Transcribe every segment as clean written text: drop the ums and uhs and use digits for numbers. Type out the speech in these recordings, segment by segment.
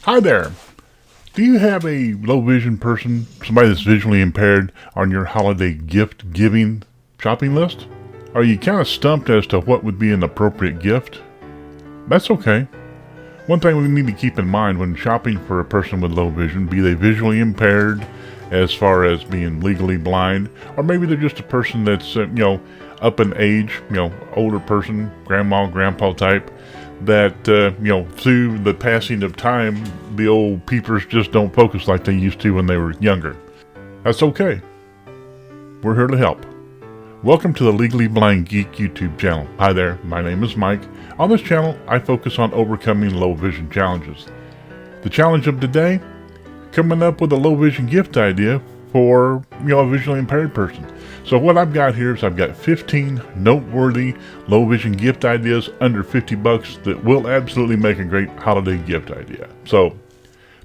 Hi there. Do you have a low vision person, somebody that's visually impaired, on your holiday gift giving shopping list? Are you kind of stumped as to what would be an appropriate gift? That's okay. One thing we need to keep in mind when shopping for a person with low vision, be they visually impaired as far as being legally blind, or maybe they're just a person that's, up in age, older person, grandma, grandpa type, that, through the passing of time, the old peepers just don't focus like they used to when they were younger. That's okay. We're here to help. Welcome to the Legally Blind Geek YouTube channel. Hi there, my name is Mike. On this channel, I focus on overcoming low vision challenges. The challenge of today, coming up with a low vision gift idea for, a visually impaired person. So what I've got here is I've got 15 noteworthy low vision gift ideas under $50 that will absolutely make a great holiday gift idea. So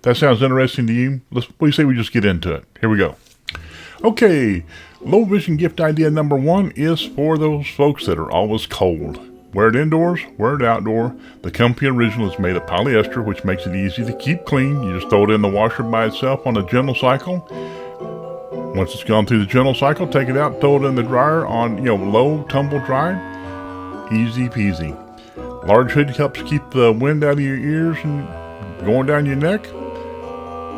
that sounds interesting to you? What do you say we just get into it? Here we go. Okay, low vision gift idea number one is for those folks that are always cold. Wear it indoors, wear it outdoor. The Comfy Original is made of polyester, which makes it easy to keep clean. You just throw it in the washer by itself on a gentle cycle. Once it's gone through the gentle cycle, take it out, throw it in the dryer on, low tumble dry. Easy peasy. Large hood helps keep the wind out of your ears and going down your neck.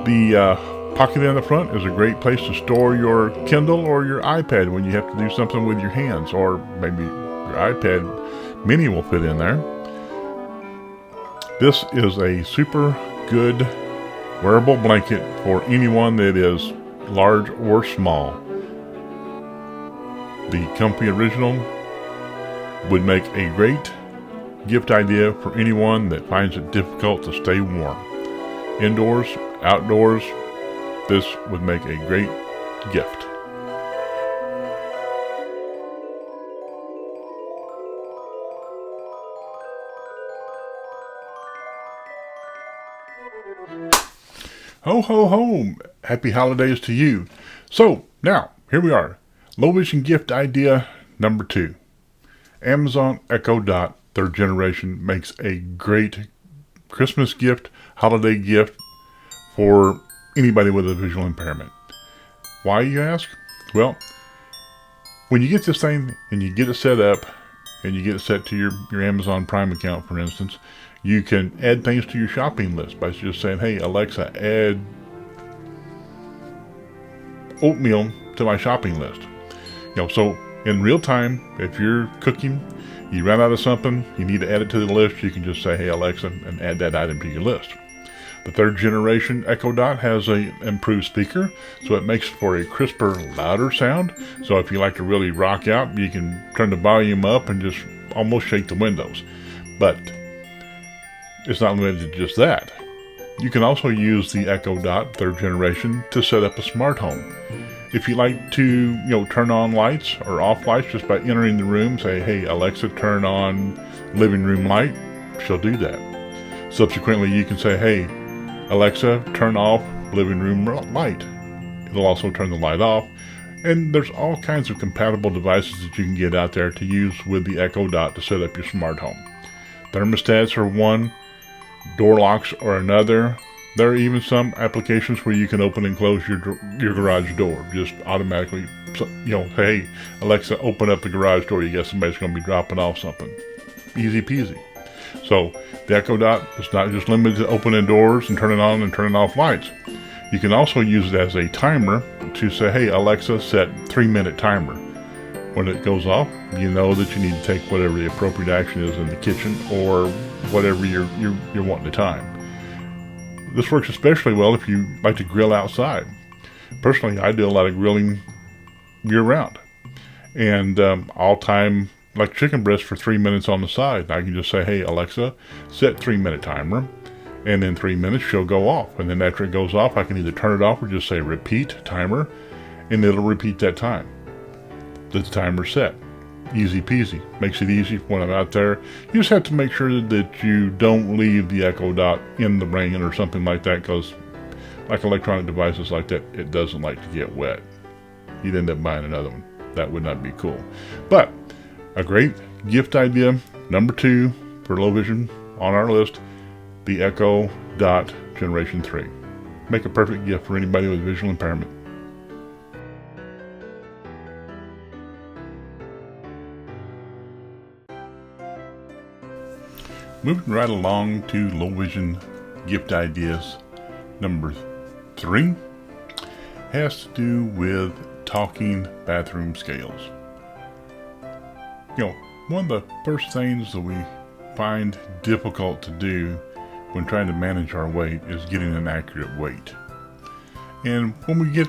The pocket in the front is a great place to store your Kindle or your iPad when you have to do something with your hands, or maybe your iPad mini will fit in there. This is a super good wearable blanket for anyone that is large or small. The Comfy Original would make a great gift idea for anyone that finds it difficult to stay warm. Indoors, outdoors, this would make a great gift. Ho, ho, ho! Happy holidays to you. So, now, here we are. Low vision gift idea number 2. Amazon Echo Dot 3rd generation makes a great Christmas gift, holiday gift for anybody with a visual impairment. Why, you ask? Well, when you get this thing and you get it set up, and you get it set to your Amazon Prime account, for instance, you can add things to your shopping list by just saying, hey, Alexa, add oatmeal to my shopping list. So in real time, if you're cooking, you run out of something, you need to add it to the list, you can just say, hey, Alexa, and add that item to your list. The 3rd generation Echo Dot has an improved speaker, so it makes for a crisper, louder sound. So if you like to really rock out, you can turn the volume up and just almost shake the windows. But it's not limited to just that. You can also use the Echo Dot 3rd generation to set up a smart home. If you like to, turn on lights or off lights just by entering the room, say, hey, Alexa, turn on living room light, she'll do that. Subsequently, you can say, hey, Alexa, turn off living room light. It'll also turn the light off. And there's all kinds of compatible devices that you can get out there to use with the Echo Dot to set up your smart home. Thermostats are one, door locks are another. There are even some applications where you can open and close your garage door. Just automatically, hey, Alexa, open up the garage door. You guess somebody's going to be dropping off something. Easy peasy. So the Echo Dot is not just limited to opening doors and turning on and turning off lights. You can also use it as a timer to say, hey, Alexa, set 3-minute timer. When it goes off, you know that you need to take whatever the appropriate action is in the kitchen or whatever you're wanting to time. This works especially well if you like to grill outside. Personally, I do a lot of grilling year-round. And I'll time like chicken breast for 3 minutes on the side. I can just say, hey, Alexa, set 3-minute timer. And in 3 minutes, she'll go off. And then after it goes off, I can either turn it off or just say repeat timer. And it'll repeat that time. The timer's set. Easy peasy. Makes it easy when I'm out there. You just have to make sure that you don't leave the Echo Dot in the rain or something like that, because like electronic devices like that, it doesn't like to get wet. You'd end up buying another one. That would not be cool. But a great gift idea, number 2 for low vision on our list, the Echo Dot Generation 3. Make a perfect gift for anybody with visual impairment. Moving right along to low vision gift ideas. Number 3 has to do with talking bathroom scales. One of the first things that we find difficult to do when trying to manage our weight is getting an accurate weight. And when we get,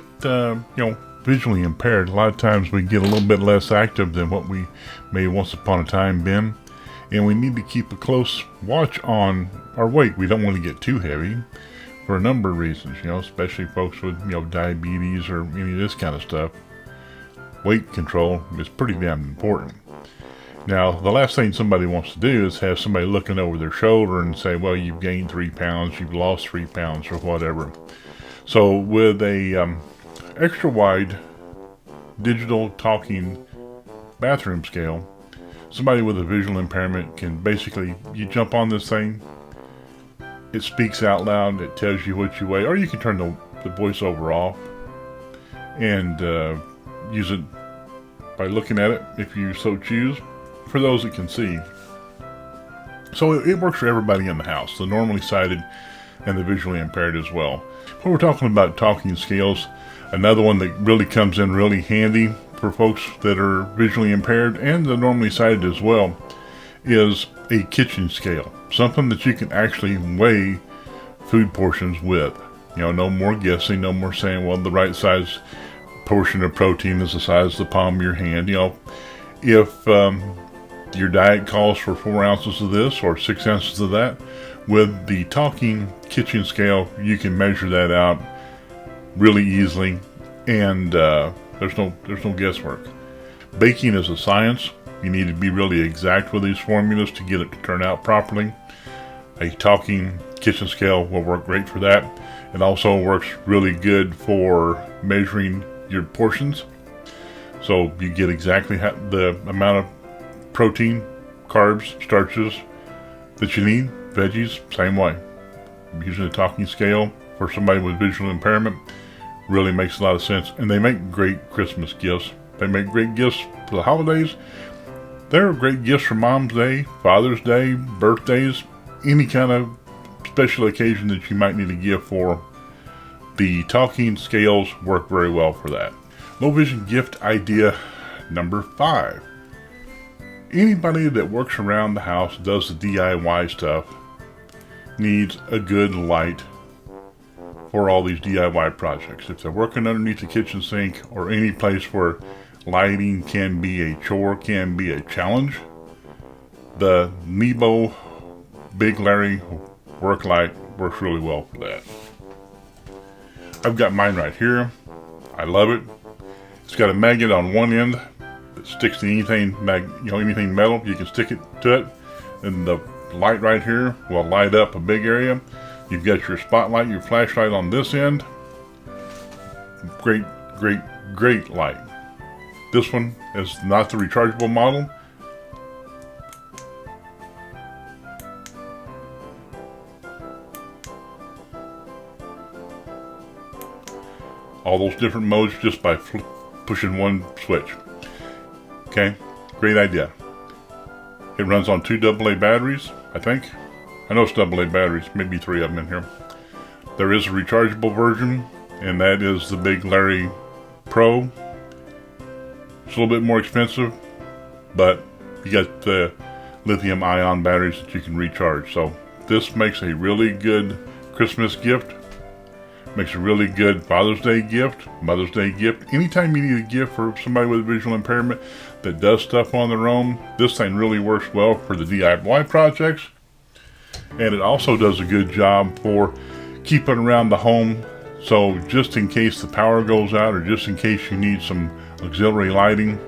visually impaired, a lot of times we get a little bit less active than what we may once upon a time been. And we need to keep a close watch on our weight. We don't want to get too heavy for a number of reasons, especially folks with, diabetes or any of this kind of stuff. Weight control is pretty damn important. Now, the last thing somebody wants to do is have somebody looking over their shoulder and say, well, you've gained 3 pounds, you've lost 3 pounds, or whatever. So with a extra wide digital talking bathroom scale, somebody with a visual impairment can basically, you jump on this thing, it speaks out loud, it tells you what you weigh, or you can turn the voiceover off and use it by looking at it if you so choose, for those that can see. So it works for everybody in the house, the normally sighted and the visually impaired as well. When we're talking about talking scales, another one that really comes in really handy for folks that are visually impaired and the normally sighted as well is a kitchen scale. Something that you can actually weigh food portions with. No more guessing, no more saying, well, the right size portion of protein is the size of the palm of your hand. If your diet calls for 4 ounces of this or 6 ounces of that, with the talking kitchen scale, you can measure that out really easily, and there's no guesswork. Baking is a science. You need to be really exact with these formulas to get it to turn out properly. A talking kitchen scale will work great for that. It also works really good for measuring your portions. So you get exactly the amount of protein, carbs, starches that you need. Veggies, same way. Using a talking scale for somebody with visual impairment really makes a lot of sense. And they make great Christmas gifts. They make great gifts for the holidays. They're great gifts for Mom's Day, Father's Day, birthdays, any kind of special occasion that you might need a gift for. The talking scales work very well for that. Low vision gift idea number 5. Anybody that works around the house, does the DIY stuff, needs a good light for all these DIY projects. If they're working underneath the kitchen sink or any place where lighting can be a chore, can be a challenge, the NEBO Big Larry work light works really well for that. I've got mine right here. I love it. It's got a magnet on one end that sticks to anything, anything metal. You can stick it to it, and the light right here will light up a big area. You've got your spotlight, your flashlight on this end. Great, great, great light. This one is not the rechargeable model. All those different modes just by pushing one switch. Okay, great idea. It runs on 2 AA batteries, I think. I know it's AA batteries, maybe 3 of them in here. There is a rechargeable version, and that is the Big Larry Pro. It's a little bit more expensive, but you got the lithium ion batteries that you can recharge. So this makes a really good Christmas gift. Makes a really good Father's Day gift, Mother's Day gift. Anytime you need a gift for somebody with a visual impairment that does stuff on their own, this thing really works well for the DIY projects. And it also does a good job for keeping around the home. So just in case the power goes out or just in case you need some auxiliary lighting,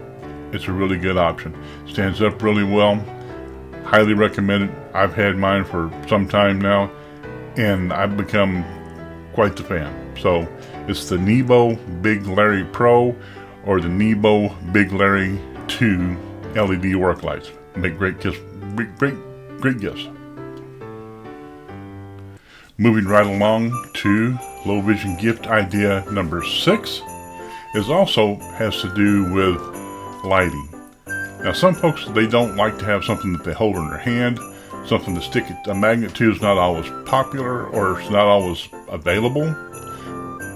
it's a really good option. Stands up really well. Highly recommend it. I've had mine for some time now, and I've become quite the fan. So it's the NEBO Big Larry Pro or the NEBO Big Larry 2 LED work lights. Make great gifts. Great gifts. Moving right along to low vision gift idea number 6 is also has to do with lighting. Now some folks, they don't like to have something that they hold in their hand. Something to stick a magnet to is not always popular, or it's not always available,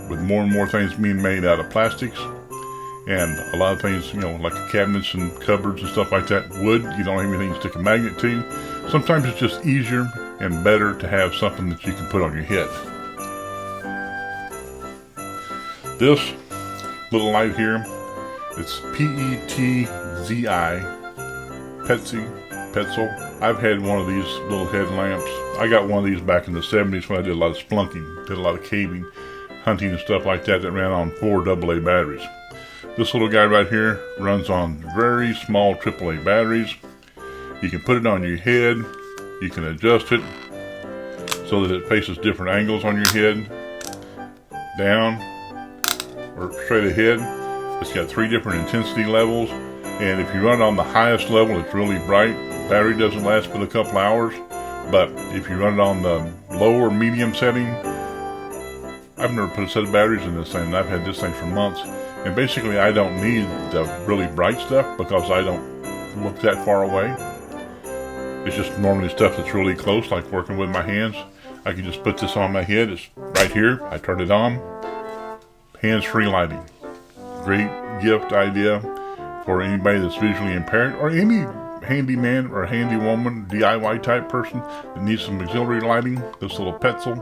with more and more things being made out of plastics. And a lot of things, like cabinets and cupboards and stuff like that, wood, you don't have anything to stick a magnet to. Sometimes it's just easier and better to have something that you can put on your head. This little light here, it's PETZL, PETZL. I've had one of these little headlamps. I got one of these back in the 70s when I did a lot of splunking, did a lot of caving, hunting and stuff like that ran on 4 AA batteries. This little guy right here runs on very small AAA batteries. You can put it on your head. You can adjust it so that it faces different angles on your head, down, or straight ahead. It's got 3 different intensity levels, and if you run it on the highest level, it's really bright. Battery doesn't last but a couple hours, but if you run it on the low or medium setting, I've never put a set of batteries in this thing, and I've had this thing for months. And basically, I don't need the really bright stuff because I don't look that far away. It's just normally stuff that's really close, like working with my hands. I can just put this on my head. It's right here. I turn it on. Hands-free lighting. Great gift idea for anybody that's visually impaired, or any handyman or handy woman, DIY type person that needs some auxiliary lighting. This little PETZL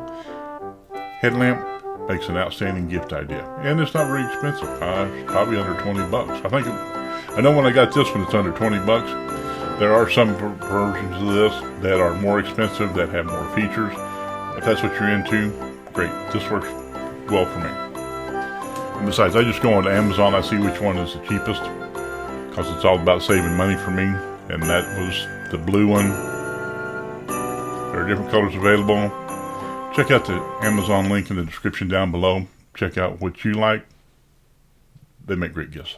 headlamp makes an outstanding gift idea, and it's not very expensive. Probably under 20 bucks. I know when I got this one, it's under 20 bucks. There are some versions of this that are more expensive, that have more features. If that's what you're into, great. This works well for me. And besides, I just go onto Amazon. I see which one is the cheapest, because it's all about saving money for me. And that was the blue one. There are different colors available. Check out the Amazon link in the description down below. Check out what you like. They make great gifts.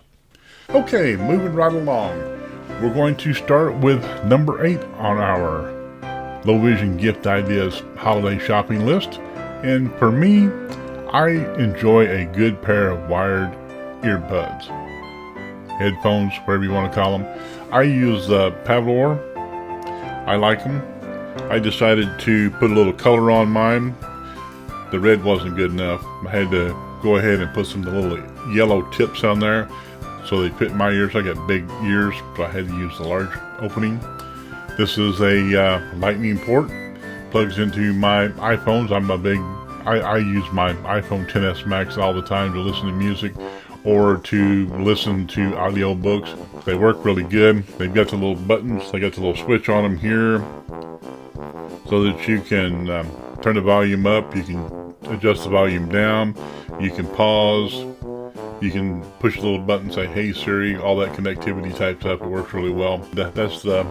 Okay, moving right along. We're going to start with number 8 on our low vision gift ideas holiday shopping list. And for me, I enjoy a good pair of wired earbuds. Headphones, whatever you want to call them. I use PALOVUE. I like them. I decided to put a little color on mine. The red wasn't good enough. I had to go ahead and put some little yellow tips on there so they fit my ears. I got big ears, so I had to use the large opening. This is a lightning port. Plugs into my iPhones. I use my iPhone XS Max all the time to listen to music or to listen to audio books. They work really good. They've got the little buttons. They got the little switch on them here, so that you can turn the volume up, you can adjust the volume down, you can pause, you can push a little button, say, hey Siri, all that connectivity type stuff. It works really well. That's the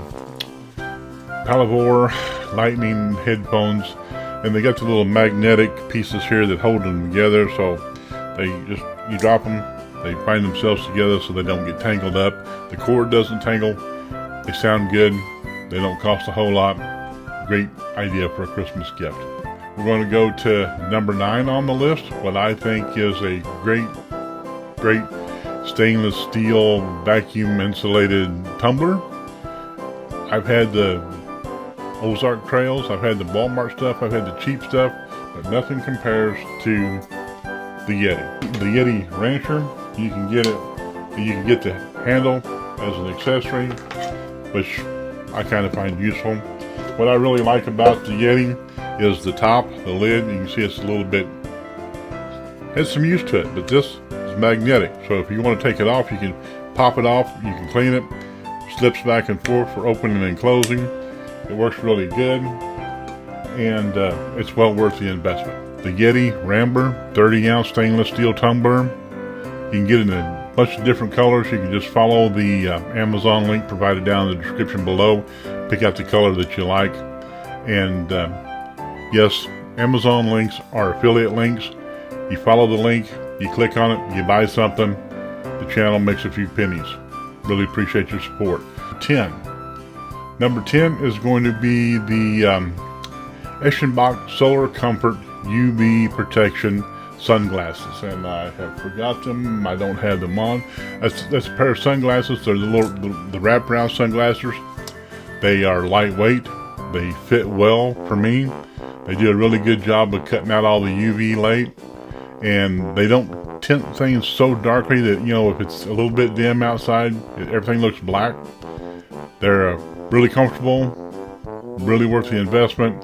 PALOVUE Lightning headphones, and they got the little magnetic pieces here that hold them together, so you drop them, they find themselves together so they don't get tangled up. The cord doesn't tangle, they sound good, they don't cost a whole lot. Great idea for a Christmas gift. We're going to go to number 9 on the list, what I think is a great stainless steel vacuum insulated tumbler. I've had the Ozark Trails, I've had the Walmart stuff, I've had the cheap stuff, but nothing compares to the YETI. The YETI Rancher, you can get the handle as an accessory, which I kind of find useful. What I really like about the YETI is the top, the lid. You can see it's a little bit, has some use to it, but this is magnetic. So if you want to take it off, you can pop it off, you can clean it. Slips back and forth for opening and closing. It works really good, and it's well worth the investment. The YETI Rambler 30-ounce stainless steel tumbler. You can get it in a bunch of different colors. You can just follow the Amazon link provided down in the description below. Pick out the color that you like. And yes, Amazon links are affiliate links. You follow the link, you click on it, you buy something, the channel makes a few pennies. Really appreciate your support. 10. Number 10 is going to be the Eschenbach SolarComfort UV protection sunglasses, and I have forgot them. I don't have them on. That's a pair of sunglasses. They're the wraparound sunglasses. They are lightweight. They fit well for me. They do a really good job of cutting out all the UV light, and they don't tint things so darkly that, you know, if it's a little bit dim outside, everything looks black. They're really comfortable, really worth the investment.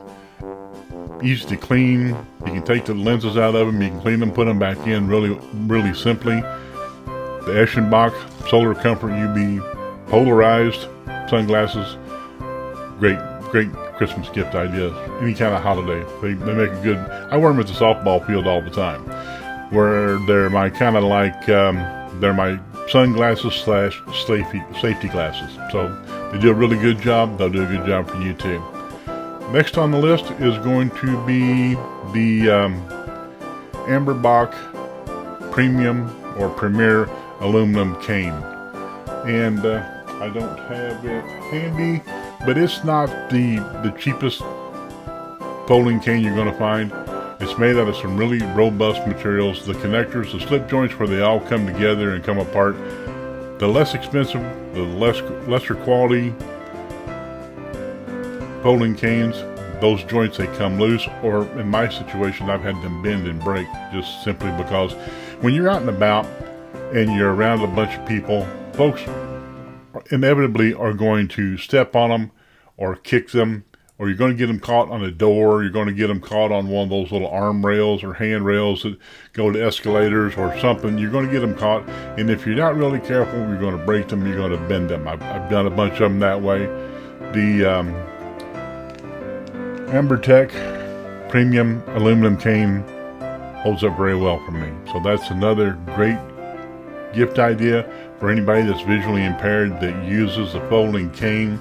Easy to clean. You can take the lenses out of them, you can clean them, put them back in really simply. The Eschenbach SolarComfort UV Polarized sunglasses, great Christmas gift ideas. Any kind of holiday, they make a good. I wear them at the softball field all the time, where they're my kind of like they're my sunglasses slash safety glasses. So they do a really good job. They'll do a good job for you too. Next on the list is going to be the Ambutech Premium or Premier aluminum cane, and I don't have it handy, but it's not the cheapest folding cane you're going to find. It's made out of some really robust materials. The connectors, the slip joints where they all come together and come apart. The less expensive, the lesser quality folding canes, those joints, they come loose, or in my situation I've had them bend and break just simply because when you're out and about and you're around a bunch of people, folks inevitably are going to step on them or kick them, or you're going to get them caught on a door, you're going to get them caught on one of those little arm rails or hand rails that go to escalators or something. You're going to get them caught, and if you're not really careful, you're going to break them, you're going to bend them. I've done a bunch of them that way. The Ambutech Premium aluminum cane holds up very well for me. So that's another great gift idea for anybody that's visually impaired that uses the folding cane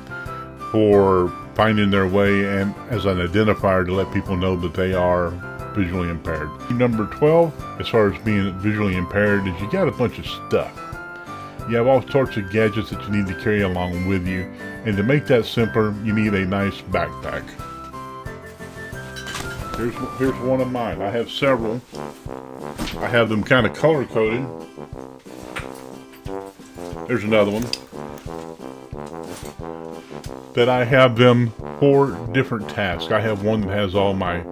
for finding their way and as an identifier to let people know that they are visually impaired. Number 12, as far as being visually impaired, is you got a bunch of stuff. You have all sorts of gadgets that you need to carry along with you, and to make that simpler, you need a nice backpack. Here's one of mine. I have several. I have them kind of color coded. There's another one. That I have them for different tasks. I have one that has all my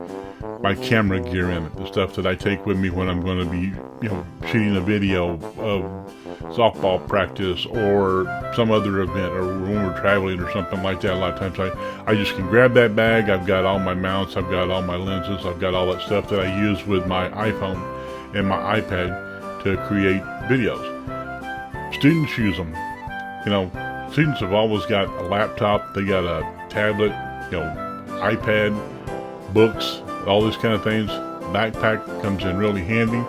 camera gear in it, the stuff that I take with me when I'm going to be, you know, shooting a video of softball practice or some other event, or when we're traveling or something like that. A lot of times I just can grab that bag. I've got all my mounts, I've got all my lenses, I've got all that stuff that I use with my iPhone and my iPad to create videos. Students use them. You know, students have always got a laptop, they got a tablet, you know, iPad, books, all these kind of things. Backpack comes in really handy.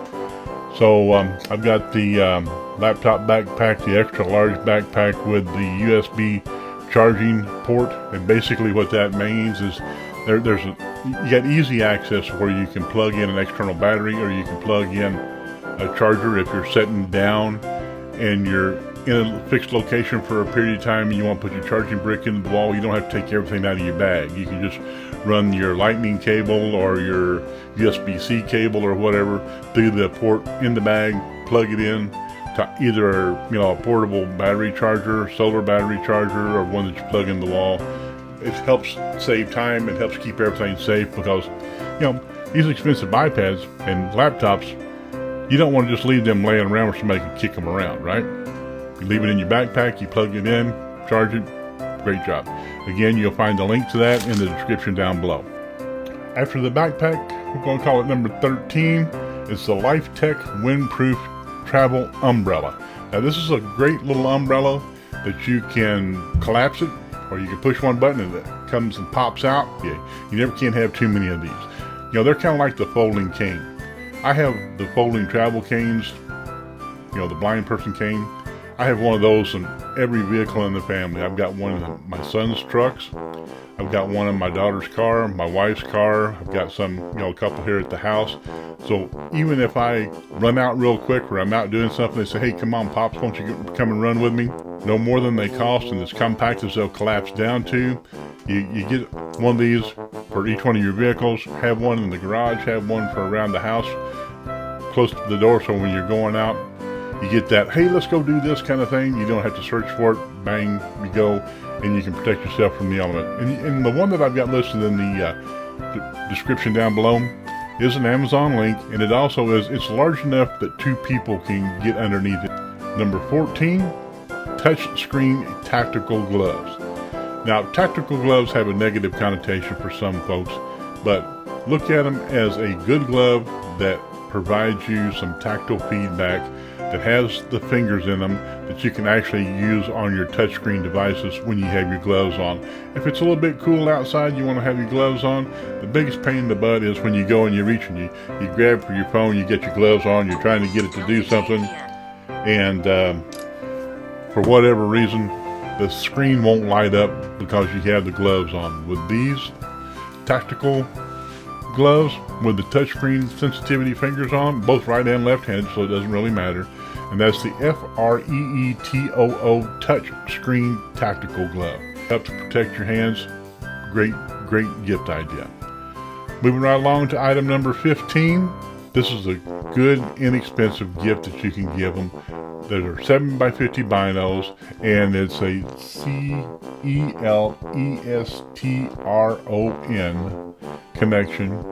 So I've got the laptop backpack, the extra large backpack with the USB charging port, and basically what that means is you got easy access where you can plug in an external battery, or you can plug in a charger if you're sitting down and you're in a fixed location for a period of time and you want to put your charging brick into the wall. You don't have to take everything out of your bag. You can just run your lightning cable or your USB-C cable or whatever through the port in the bag, plug it in to either, you know, a portable battery charger, solar battery charger, or one that you plug in the wall. It helps save time. It helps keep everything safe because, you know, these expensive iPads and laptops, you don't want to just leave them laying around where somebody can kick them around, right? You leave it in your backpack, you plug it in, charge it, great job. Again, you'll find the link to that in the description down below. After the backpack, we're going to call it number 13. It's the LifeTek Windproof Travel Umbrella. Now this is a great little umbrella that you can collapse it, or you can push one button and it comes and pops out. Yeah, you never can have too many of these. You know, they're kind of like the folding cane. I have the folding travel canes, you know, the blind person cane. I have one of those in every vehicle in the family. I've got one in my son's trucks. I've got one in my daughter's car, my wife's car. I've got some, you know, a couple here at the house. So even if I run out real quick or I'm out doing something, they say, hey, come on, Pops, won't you come and run with me? No more than they cost, and as compact as they'll collapse down to. You get one of these for each one of your vehicles. Have one in the garage, have one for around the house, close to the door, so when you're going out, you get that, hey, let's go do this kind of thing. You don't have to search for it. Bang, you go, and you can protect yourself from the element. And the one that I've got listed in the description down below is an Amazon link, and it also is, it's large enough that 2 people can get underneath it. Number 14, touchscreen tactical gloves. Now, tactical gloves have a negative connotation for some folks, but look at them as a good glove that provides you some tactile feedback, that has the fingers in them that you can actually use on your touchscreen devices when you have your gloves on. If it's a little bit cool outside, you want to have your gloves on. The biggest pain in the butt is when you go and you reach and you grab for your phone, you get your gloves on, you're trying to get it to do something, and for whatever reason, the screen won't light up because you have the gloves on. With these tactical gloves with the touchscreen sensitivity fingers on, both right and left-handed, so it doesn't really matter. And that's the FREETOO touch screen tactical glove. Helps protect your hands. Great gift idea. Moving right along to item number 15. This is a good, inexpensive gift that you can give them. There are 7x50 binos, and it's a CELESTRON connection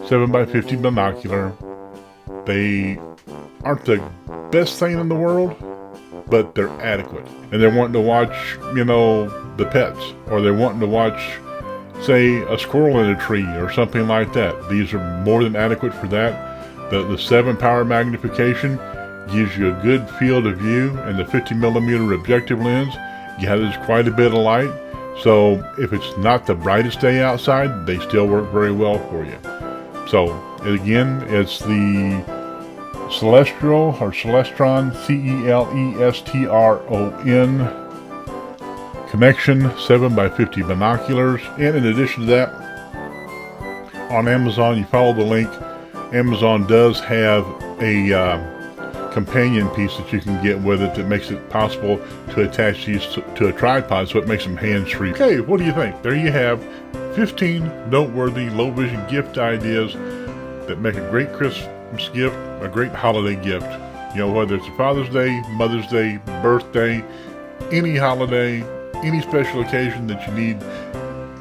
7x50 binocular. They aren't the best thing in the world, but they're adequate. And they're wanting to watch, you know, the pets, or they're wanting to watch, say, a squirrel in a tree or something like that. These are more than adequate for that. The 7 power magnification gives you a good field of view, and the 50mm objective lens gathers quite a bit of light. So if it's not the brightest day outside, they still work very well for you. So again, it's the Celestron CELESTRON connection 7x50 binoculars. And in addition to that, on Amazon, you follow the link, Amazon does have a companion piece that you can get with it that makes it possible to attach these to a tripod, so it makes them hands-free. Okay, what do you think? There you have 15 noteworthy low vision gift ideas that make a great Christmas gift, a great holiday gift. You know, whether it's a Father's Day, Mother's Day, birthday, any holiday, any special occasion that you need,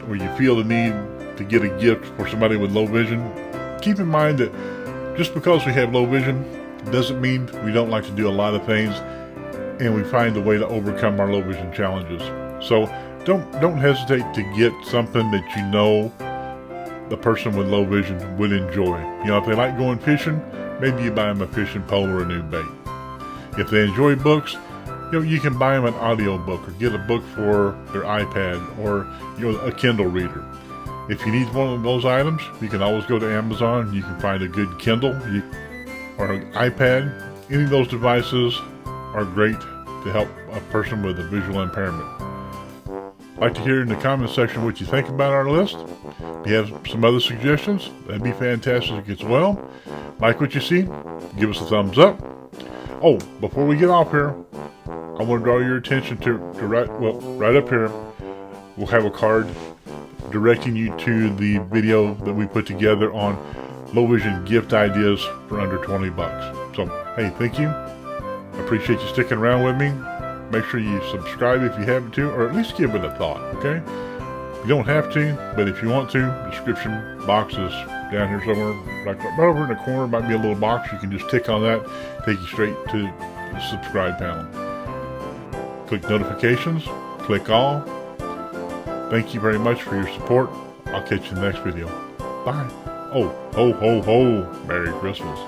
or you feel the need to get a gift for somebody with low vision. Keep in mind that just because we have low vision doesn't mean we don't like to do a lot of things, and we find a way to overcome our low vision challenges. So don't hesitate to get something that you know the person with low vision would enjoy. You know, if they like going fishing, maybe you buy them a fishing pole or a new bait. If they enjoy books, you know, you can buy them an audio book or get a book for their iPad, or, you know, a Kindle reader. If you need one of those items, you can always go to Amazon. You can find a good Kindle or an iPad. Any of those devices are great to help a person with a visual impairment. I'd like to hear in the comment section what you think about our list. If you have some other suggestions, that'd be fantastic as well. Like what you see, give us a thumbs up. Oh, before we get off here, I want to draw your attention to right up here, we'll have a card directing you to the video that we put together on low vision gift ideas for under 20 bucks. So, hey, thank you. I appreciate you sticking around with me. Make sure you subscribe if you haven't to, or at least give it a thought, okay? You don't have to, but if you want to, description box is down here somewhere, right over in the corner. Might be a little box. You can just tick on that, take you straight to the subscribe panel. Click notifications, click all. Thank you very much for your support. I'll catch you in the next video. Bye. Oh, ho, ho, ho. Merry Christmas.